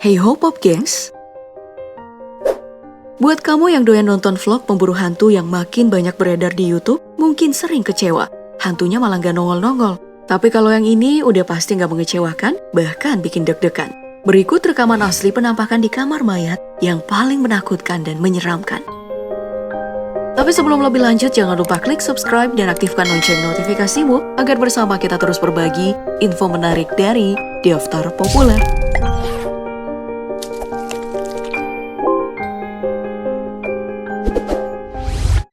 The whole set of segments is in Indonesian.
Hey ho Pop Gengs! Buat kamu yang doyan nonton vlog pemburu hantu yang makin banyak beredar di YouTube, mungkin sering kecewa. Hantunya malah gak nongol-nongol. Tapi kalau yang ini udah pasti gak mengecewakan, bahkan bikin deg-degan. Berikut rekaman asli penampakan di kamar mayat yang paling menakutkan dan menyeramkan. Tapi sebelum lebih lanjut, jangan lupa klik subscribe dan aktifkan lonceng notifikasimu agar bersama kita terus berbagi info menarik dari Daftar Populer.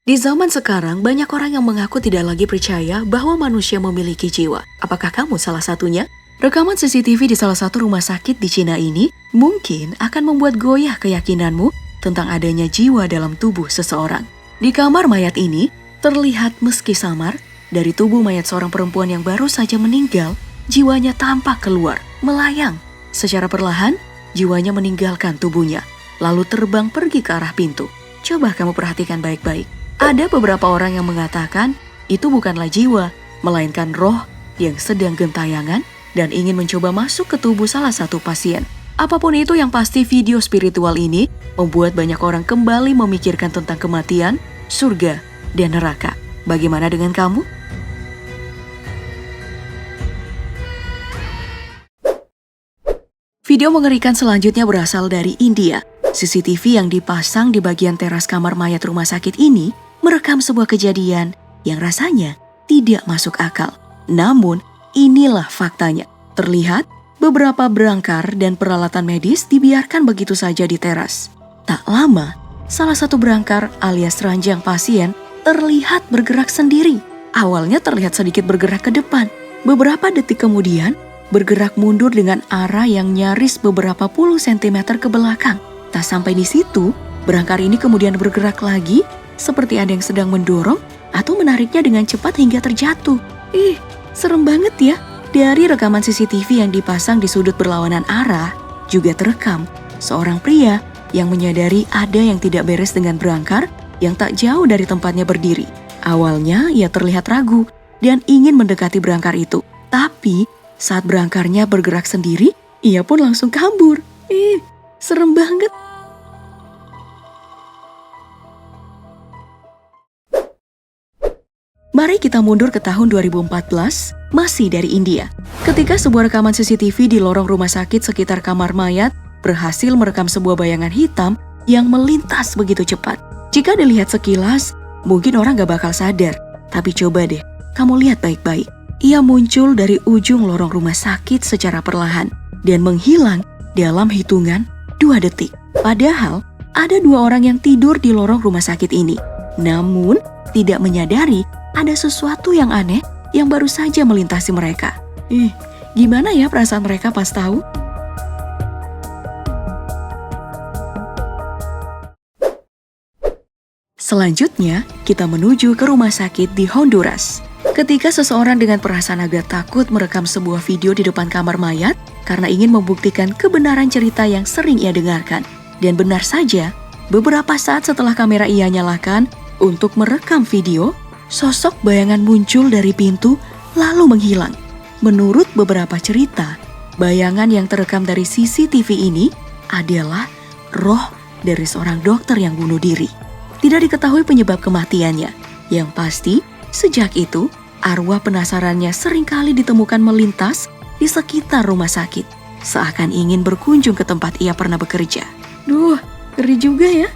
Di zaman sekarang, banyak orang yang mengaku tidak lagi percaya bahwa manusia memiliki jiwa. Apakah kamu salah satunya? Rekaman CCTV di salah satu rumah sakit di Cina ini mungkin akan membuat goyah keyakinanmu tentang adanya jiwa dalam tubuh seseorang. Di kamar mayat ini, terlihat meski samar, dari tubuh mayat seorang perempuan yang baru saja meninggal, jiwanya tampak keluar, melayang. Secara perlahan, jiwanya meninggalkan tubuhnya, lalu terbang pergi ke arah pintu. Coba kamu perhatikan baik-baik. Ada beberapa orang yang mengatakan itu bukanlah jiwa, melainkan roh yang sedang gentayangan dan ingin mencoba masuk ke tubuh salah satu pasien. Apapun itu, yang pasti video spiritual ini membuat banyak orang kembali memikirkan tentang kematian, surga, dan neraka. Bagaimana dengan kamu? Video mengerikan selanjutnya berasal dari India. CCTV yang dipasang di bagian teras kamar mayat rumah sakit ini merekam sebuah kejadian yang rasanya tidak masuk akal. Namun, inilah faktanya. Terlihat beberapa berangkar dan peralatan medis dibiarkan begitu saja di teras. Tak lama, salah satu berangkar alias ranjang pasien terlihat bergerak sendiri. Awalnya terlihat sedikit bergerak ke depan. Beberapa detik kemudian, bergerak mundur dengan arah yang nyaris beberapa puluh sentimeter ke belakang. Tak sampai di situ, berangkar ini kemudian bergerak lagi, seperti ada yang sedang mendorong atau menariknya dengan cepat hingga terjatuh. Serem banget ya. Dari rekaman CCTV yang dipasang di sudut berlawanan arah, juga terekam seorang pria yang menyadari ada yang tidak beres dengan berangkar yang tak jauh dari tempatnya berdiri. Awalnya ia terlihat ragu dan ingin mendekati berangkar itu. Tapi saat berangkarnya bergerak sendiri, ia pun langsung kabur. Serem banget. Mari kita mundur ke tahun 2014, masih dari India. Ketika sebuah rekaman CCTV di lorong rumah sakit sekitar kamar mayat berhasil merekam sebuah bayangan hitam yang melintas begitu cepat. Jika dilihat sekilas, mungkin orang gak bakal sadar. Tapi coba deh, kamu lihat baik-baik. Ia muncul dari ujung lorong rumah sakit secara perlahan dan menghilang dalam hitungan 2 detik. Padahal, ada 2 orang yang tidur di lorong rumah sakit ini. Namun, tidak menyadari ada sesuatu yang aneh yang baru saja melintasi mereka. Gimana ya perasaan mereka pas tahu? Selanjutnya, kita menuju ke rumah sakit di Honduras. Ketika seseorang dengan perasaan agak takut merekam sebuah video di depan kamar mayat karena ingin membuktikan kebenaran cerita yang sering ia dengarkan. Dan benar saja, beberapa saat setelah kamera ia nyalakan untuk merekam video, sosok bayangan muncul dari pintu lalu menghilang. Menurut beberapa cerita, bayangan yang terekam dari CCTV ini adalah roh dari seorang dokter yang bunuh diri. Tidak diketahui penyebab kematiannya. Yang pasti, sejak itu, arwah penasarannya seringkali ditemukan melintas di sekitar rumah sakit, seakan ingin berkunjung ke tempat ia pernah bekerja. Ngeri juga ya.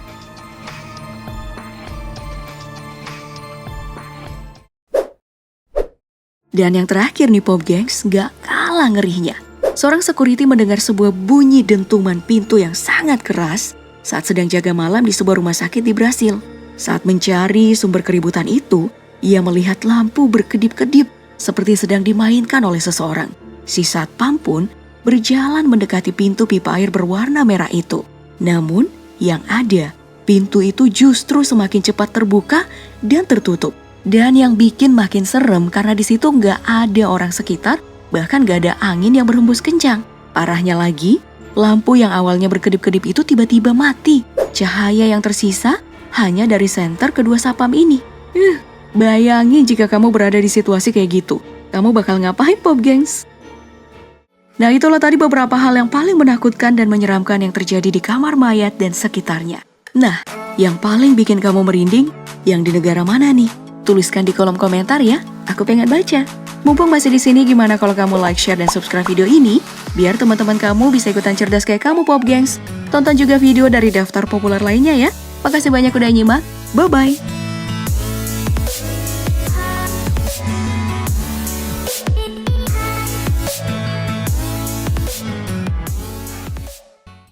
Dan yang terakhir nih Pop Gengs, gak kalah ngerinya. Seorang security mendengar sebuah bunyi dentuman pintu yang sangat keras saat sedang jaga malam di sebuah rumah sakit di Brasil. Saat mencari sumber keributan itu, ia melihat lampu berkedip-kedip seperti sedang dimainkan oleh seseorang. Si satpam pun berjalan mendekati pintu pipa air berwarna merah itu. Namun, yang ada, pintu itu justru semakin cepat terbuka dan tertutup. Dan yang bikin makin serem karena di situ nggak ada orang sekitar, bahkan nggak ada angin yang berhembus kencang. Parahnya lagi, lampu yang awalnya berkedip-kedip itu tiba-tiba mati. Cahaya yang tersisa hanya dari senter kedua satpam ini. Bayangin jika kamu berada di situasi kayak gitu. Kamu bakal ngapain, Pop Gengs? Nah, itulah tadi beberapa hal yang paling menakutkan dan menyeramkan yang terjadi di kamar mayat dan sekitarnya. Nah, yang paling bikin kamu merinding, yang di negara mana nih? Tuliskan di kolom komentar ya, aku pengen baca. Mumpung masih di sini, gimana kalau kamu like, share, dan subscribe video ini? Biar teman-teman kamu bisa ikutan cerdas kayak kamu, Pop Gengs. Tonton juga video dari daftar populer lainnya ya. Makasih banyak udah nyimak, bye-bye.